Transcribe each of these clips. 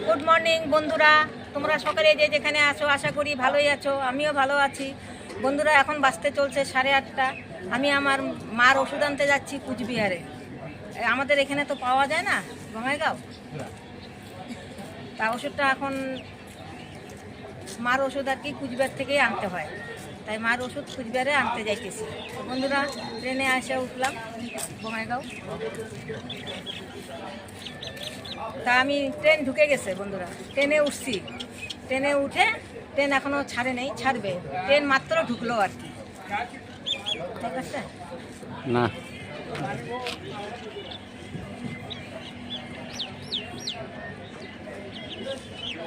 Good morning বন্ধুরা, তোমরা সকালে যেখানে আছো আশা করি ভালোই আছো। আমিও ভালো আছি বন্ধুরা। এখন বাজতে চলছে 8:30। আমি আমার মার ওষুধ আনতে যাচ্ছি কুচবিহারে। আমাদের এখানে তো পাওয়া যায় না বঙ্গাইগাঁও, তা ওষুধটা এখন মার ওষুধ আর কি কুচবিহার থেকেই আনতে হয়, তাই মার ওষুধ কুচবিহারে আনতে যাইতেছি। বন্ধুরা ট্রেনে এসে উঠলাম বঙ্গাইগাঁও। তা আমি ট্রেন ঢুকে গেছে বন্ধুরা, ট্রেনে উঠছি। ট্রেনে উঠে ট্রেন এখনও ছাড়ে নেই, ছাড়বে। ট্রেন মাত্র ঢুকলো আর কি, ঠিক আছে না।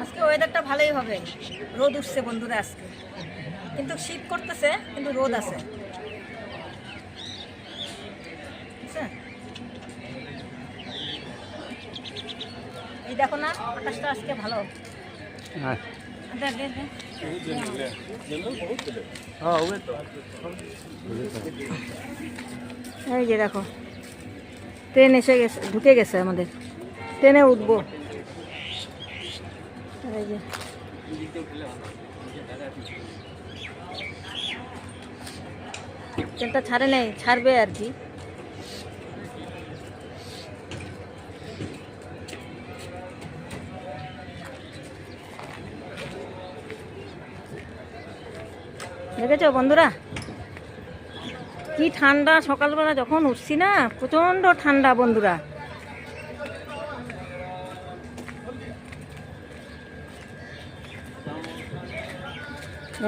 আজকে ওয়েদারটা ভালোই হবে, রোদ উঠছে বন্ধুরা আজকে, কিন্তু শীত করতেছে, কিন্তু রোদ আছে। এই দেখো না, আকাশটা আজকে ভালো। এই যে দেখো ট্রেন এসে গেছে, ঢুকে গেছে আমাদের। ট্রেনে উঠবো। এই যে ট্রেনটা ছাড়ে নেই, ছাড়বে আর কি। দেখেছো বন্ধুরা কি ঠান্ডা, সকালবেলা যখন উঠছি না প্রচণ্ড ঠান্ডা বন্ধুরা।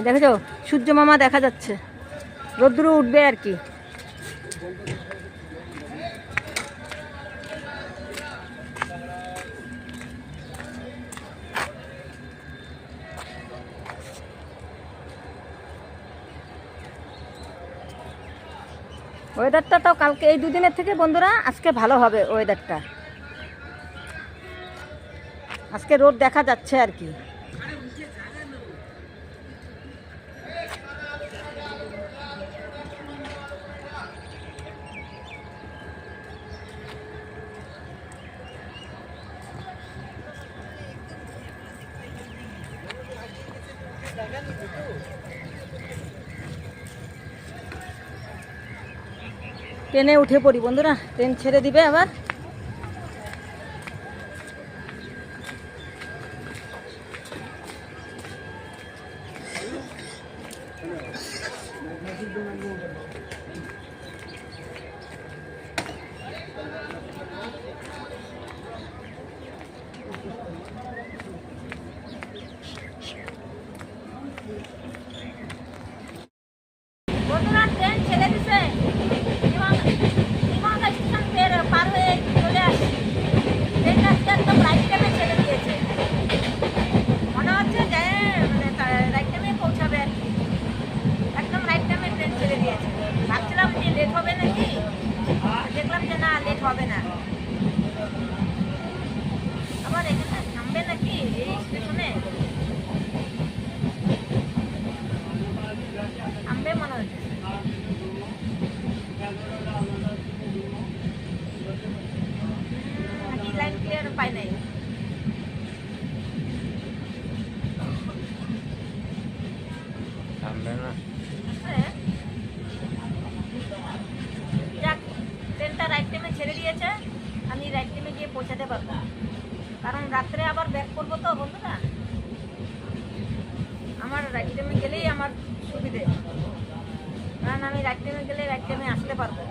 দেখেছো সূর্য মামা দেখা যাচ্ছে, রোদ্দুর উঠবে আর কি। ওয়েদারটা তো কালকে এই দুদিনের থেকে বন্ধুরা আজকে ভালো হবে ওয়েদারটা। আজকে রোদ দেখা যাচ্ছে আর কি। ট্রেনে উঠে পড়ি বন্ধুরা, ট্রেন ছেড়ে দিবে আবার। বন্ধুরা ট্রেন ছেড়ে দিছে, পার হয়ে চলে আসছি। ট্রেনটা একদম রাইট টাইমে ছেড়ে দিয়েছে, মনে হচ্ছে যে রাইট টাইমে পৌঁছাবে আর কি। একদম রাইট টাইমে ট্রেন ছেড়ে দিয়েছে। ভাবছিলাম যে লেট হবে নাকি, দেখলাম যে না, লেট হবে না। আবার এখানে থামবে নাকি এই স্টেশনে, থামবে মনে হচ্ছে। লাইন ক্লিয়ার পাই নাই। যাক, ট্রেনটা রাইট টাইমে ছেড়ে দিয়েছে, আমি রাইট টাইমে গিয়ে পৌঁছাতে পারবো, কারণ রাত্রে আবার ব্যাক করবো তো বন্ধুরা। আমার রাইট টাইমে গেলেই আমার সুবিধে, কারণ আমি রাইট টাইমে গেলে রাইট টাইমে আসতে পারবো।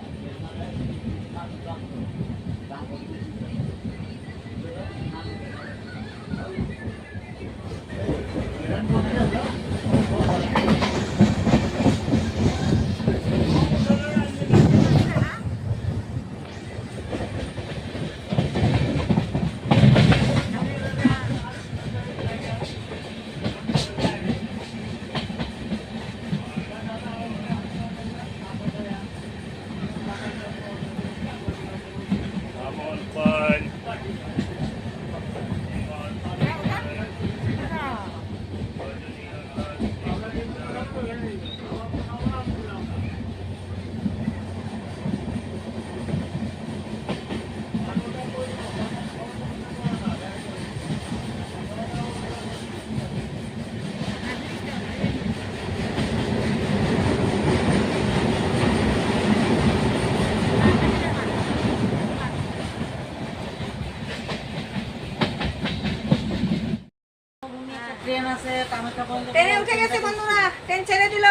ট্রেন আছে কামাখ্যা পর্যন্ত। ট্রেনে উঠে গেছে বন্ধুরা, ট্রেন ছেড়ে দিল।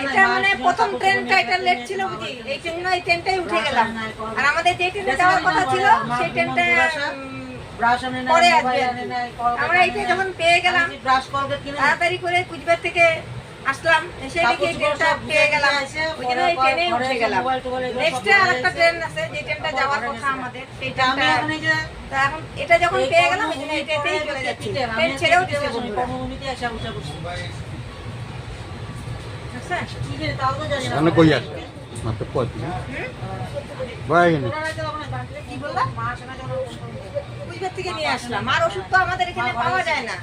এটা মানে প্রথম ট্রেনটা, এটা লেট ছিল বুঝি, এই জন্য এই ট্রেনটাই উঠে গেলাম। আর আমাদের যে ট্রেনে যাওয়ার কথা ছিল সেই ট্রেনটা পরে আসবে। আমরা এইটা যখন পেয়ে গেলাম তাড়াতাড়ি করে কুচবিহার থেকে আসলাম, এসে দেখি এই ট্রেনটা পেয়ে গেলাম, ওই জন্য এই ট্রেনে উঠে গেলাম। নেক্সট আর একটা ট্রেন আছে যে ট্রেনটা যাওয়ার কথা আমাদের, সেই ট্রেনটা এখন এটা যখন পেয়ে গেলাম ওই জন্য এটাতেই চলে যাচ্ছি। ট্রেন ছেড়েও দিতে বন্ধুরা। সামনে কই আছে মাত্র 35 বয় গেল কি বললা? কুচবিহার থেকে নিয়ে আসলাম। আর ওষুধ তো আমাদের এখানে পাওয়া যায় না,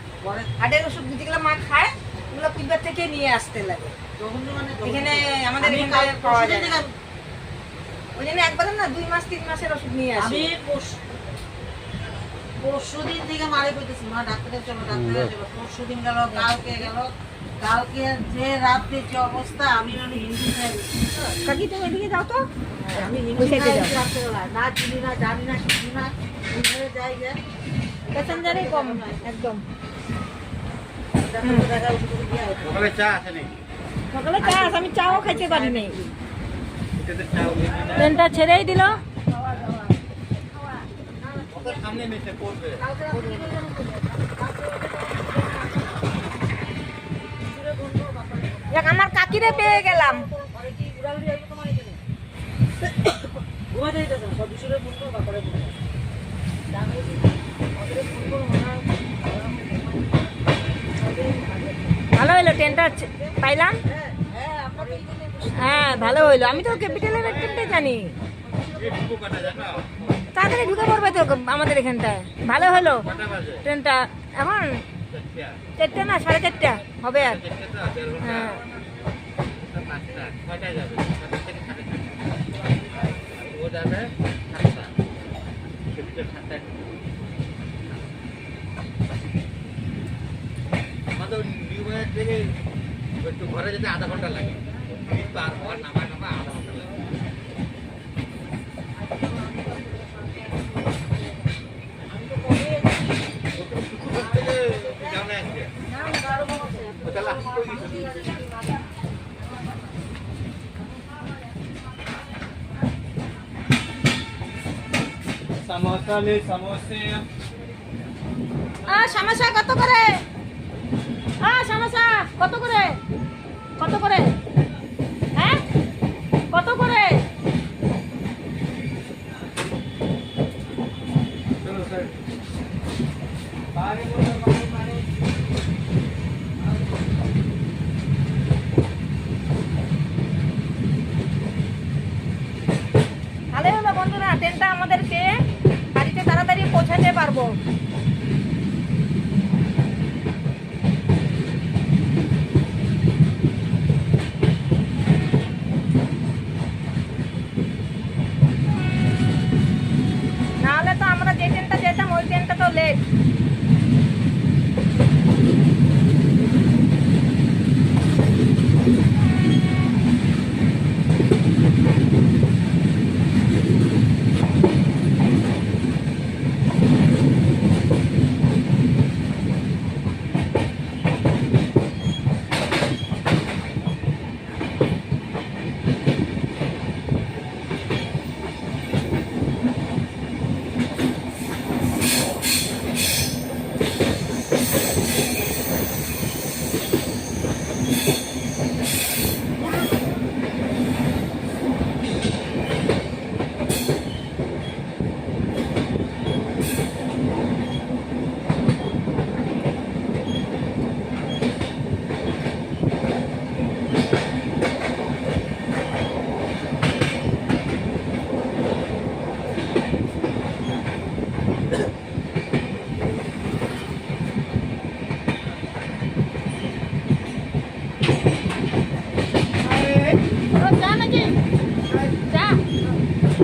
হার্টের ওষুধ যেগুলো মা খায় ওগুলো কুচবিহার থেকে নিয়ে আসতে লাগে, এখানে আমাদের এখানে পাওয়া যায় না। ওই জন্য একবার না 2 মাস 3 মাসের ওষুধ নিয়ে আসি। পরশুদিন থেকে মারে কইতেছি মা ডাক্তারের চলো, ডাক্তারের চলো। পরশুদিন গেল, কালকে যে রাতে যে অবস্থা, আমি হিন্দি খাই। কাকি তুমি এদিকে যাও তো, আমি হিন্দি খাই রাত্রেবেলা, না চিনি না, জানি না, কিছু না, ঘুরে যাই যে প্যাসেঞ্জারই কম একদম। দেখা ওষুধ দিয়ে হয়। সকালে চা আছে নাকি সকালে চা আছে, আমি চাও খাইতে পারি নাই। এটাতে চা ট্রেনটা ছেড়েই দিল। ওদের সামনে মেসে পড়বে দেখ আমার কাকিরে পেয়ে গেলাম। ঘুমাতে দিতেছে সব বিষয়ে ফোন করো, তারপরে ভালো হইলো ট্রেনটা পাইলাম। হ্যাঁ ভালো হইলো, আমি তো ক্যাপিটালের ট্রেনটাই জানি, তাড়াতাড়ি ঢুকে পড়বে তো আমাদের এখানটায়। ভালো হলো ট্রেনটা, এখন 4টা না 4:30 হবে আর। হ্যাঁ আমাদের নিউ মার্কেট থেকে একটু ঘরে যেতে আধা ঘন্টা লাগে, পার হওয়ার নামা আধা ঘন্টা লাগে। समोसा ले समोसे সমস্যা কত করে? সমস্যা কত করে? কত করে? হ্যাঁ কত করে? चलो सर ভালো হলো বন্ধুরা, ট্রেনটা আমাদেরকে বাড়িতে তাড়াতাড়ি পৌঁছাতে পারবো। নাহলে তো আমরা যে ট্রেনটা যেতাম ওই ট্রেনটা তো লেট।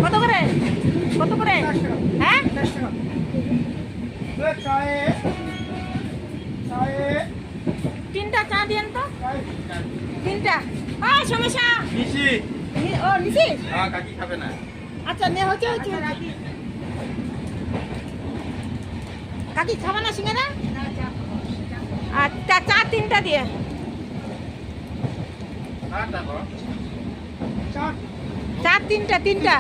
কত করে? কত করে? হ্যাঁ 3টা চা দিয়েন তো, 3টা। সমস্যা নিশি ও নিছি। হ্যাঁ কাকি খাবে না। আচ্ছা নে হচ্ছে কাকি খাবে না সিঙ্গারা? আর চা 3টা দিয়ে। চা 3টা।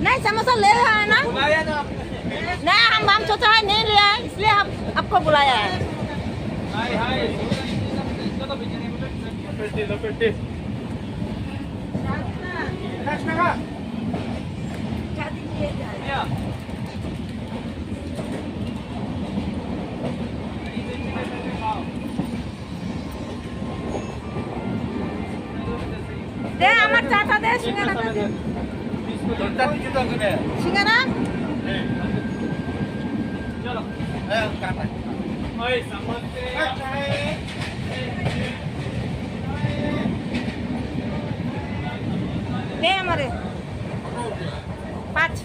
नहीं समोसा ले है ना? नहीं हम सोचा है नहीं लिया है इसलिए हम आपको बुलाया है। दे हमार चाचा दे सिंगारा दे सिंगारा दे हमारे 5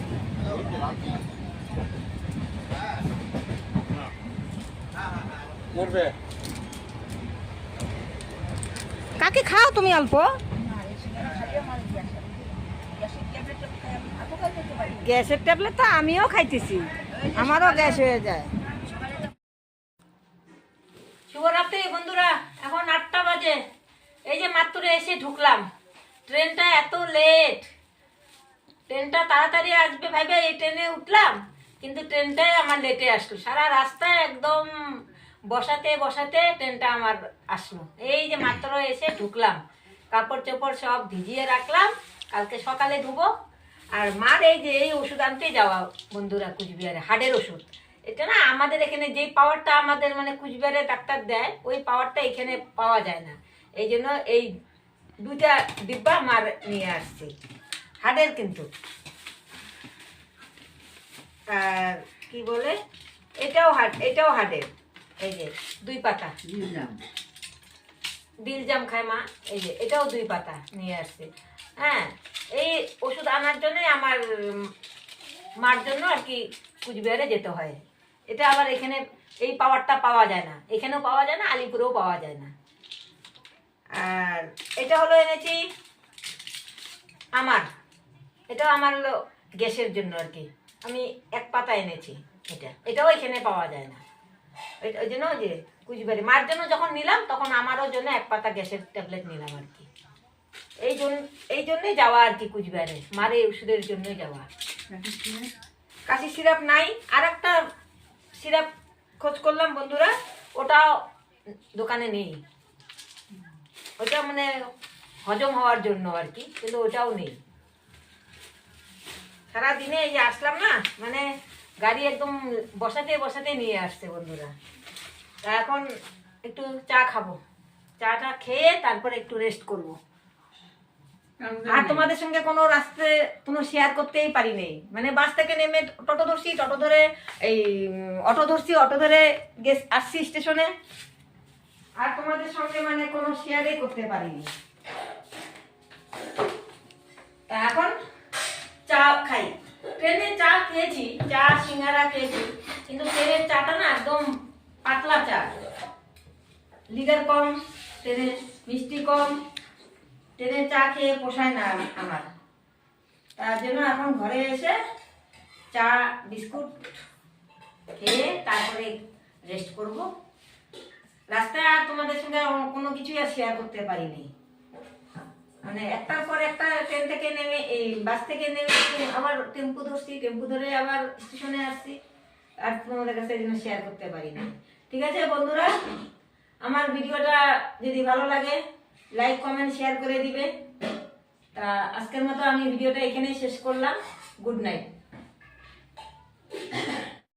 কাকে খাও তুমি অল্প গ্যাসের ট্যাবলেট তো আমিও খাইতেছি আমারও গ্যাস হয়ে যায় শুভরাত্রি বন্ধুরা এখন 8টা বাজে এই যে মাত্র এসে ঢুকলাম ট্রেনটা এত লেট ট্রেনটা তাড়াতাড়ি আসবে ভাবে এই ট্রেনে উঠলাম কিন্তু ট্রেনটাই আমার লেটে আসলো সারা রাস্তায় একদম বসাতে ট্রেনটা আমার আসলো এই যে মাত্র এসে ঢুকলাম কাপড় চোপড় সব ভিজিয়ে রাখলাম কালকে সকালে ধুবো আর মার এই যে এই ওষুধ আনতে যাওয়া বন্ধুরা কুচবিহারে হাড়ের ওষুধ এটা না আমাদের এখানে যেই পাওয়ারটা আমাদের মানে কুচবিহারে ডাক্তার দেয় ওই পাওয়ারটা এখানে পাওয়া যায় না এই জন্য এই 2টা ডিব্বা মার নিয়ে আসছি হাড়ের কিন্তু আর কি বলে এটাও হাড়ের এই যে 2 পাতা দিলজাম খায় মা এই যে এটাও 2 পাতা নিয়ে আসছে হ্যাঁ এই ওষুধ আনার জন্য আমার মার জন্য আর কি কুচবিহারে যেতে হয় এটা আবার এখানে এই পাওয়ারটা পাওয়া যায় না এখানেও পাওয়া যায় না আলিপুরেও পাওয়া যায় না আর এটা হলো এনেছি এটাও আমার হলো গ্যাসের জন্য আর কি আমি 1 পাতা এনেছি এটাও এখানে পাওয়া যায় না ওই জন্য যে কুচবিহারে মার জন্য যখন নিলাম তখন আমারও জন্য 1 পাতা গ্যাসের ট্যাবলেট নিলাম আর কি এই জন্যই যাওয়া আর কি কুচবিহারে মার এই ওষুধের জন্যই যাওয়া কাশি সিরাপ নাই আর একটা সিরাপ খোঁজ করলাম বন্ধুরা ওটাও দোকানে নেই ওটা মানে হজম হওয়ার জন্য আর কি কিন্তু ওটাও নেই সারাদিনে এই যে আসলাম না মানে গাড়ি একদম বসাতে নিয়ে আসছে বন্ধুরা তা এখন একটু চা খাবো চাটা খেয়ে তারপরে একটু রেস্ট করব আর তোমাদের সঙ্গে কোনো রাস্তায় কোনো শেয়ার করতেই পারি নেই মানে বাস থেকে নেমে টোটো ধরছি টোটো ধরে এই অটো ধরে আসছি স্টেশনে আর তোমাদের সঙ্গে মানে কোনো শেয়ারই করতে পারিনি তা এখন চা খাই ট্রেনে চা খেয়েছি চা সিঙ্গারা খেয়েছি কিন্তু ট্রেনের চাটা না একদম পাতলা চা লিগার কম ট্রেনের মিষ্টি কম ট্রেনের চা খেয়ে পোষায় না আমার তার জন্য এখন ঘরে এসে চা বিস্কুট খেয়ে তারপরে রেস্ট করব রাস্তায় আর তোমাদের সঙ্গে কোনো কিছুই আর শেয়ার করতে পারিনি মানে একটার পর একটা ট্রেন থেকে নেমে এই বাস থেকে নেমে আবার টেম্পু ধরছি টেম্পু ধরে আবার স্টেশনে আসছি আর তোমাদের কাছে এই জন্য শেয়ার করতে পারিনি ঠিক আছে বন্ধুরা আমার ভিডিওটা যদি ভালো লাগে লাইক কমেন্ট শেয়ার করে দিবে তা আজকের মতো আমি ভিডিওটা এখানেই শেষ করলাম গুড নাইট